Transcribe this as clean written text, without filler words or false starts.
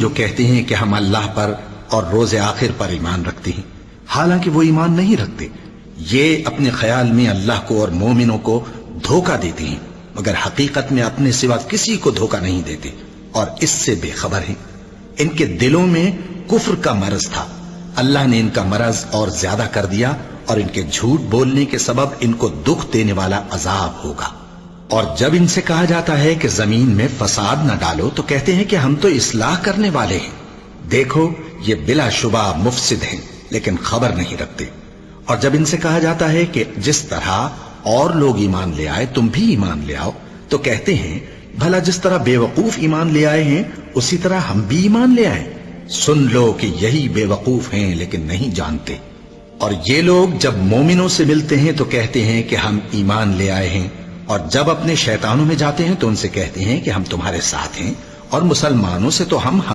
جو کہتے ہیں کہ ہم اللہ پر اور روز آخر پر ایمان رکھتے ہیں، حالانکہ وہ ایمان نہیں رکھتے۔ یہ اپنے خیال میں اللہ کو اور مومنوں کو دھوکہ دیتے ہیں، مگر حقیقت میں اپنے سوا کسی کو دھوکہ نہیں دیتے اور اس سے بے خبر ہیں۔ ان کے دلوں میں کفر کا مرض تھا، اللہ نے ان کا مرض اور زیادہ کر دیا، اور ان کے جھوٹ بولنے کے سبب ان کو دکھ دینے والا عذاب ہوگا۔ اور جب ان سے کہا جاتا ہے کہ زمین میں فساد نہ ڈالو تو کہتے ہیں کہ ہم تو اصلاح کرنے والے ہیں۔ دیکھو یہ بلا شبہ مفسد ہیں لیکن خبر نہیں رکھتے۔ اور جب ان سے کہا جاتا ہے کہ جس طرح اور لوگ ایمان لے آئے تم بھی ایمان لے آؤ تو کہتے ہیں بھلا جس طرح بے وقوف ایمان لے آئے ہیں اسی طرح ہم بھی ایمان لے آئیں۔ سن لو کہ یہی بے وقوف ہیں لیکن نہیں جانتے۔ اور یہ لوگ جب مومنوں سے ملتے ہیں تو کہتے ہیں کہ ہم ایمان لے آئے ہیں، اور جب اپنے شیطانوں میں جاتے ہیں تو ان سے کہتے ہیں کہ ہم تمہارے ساتھ ہیں، اور مسلمانوں سے تو ہم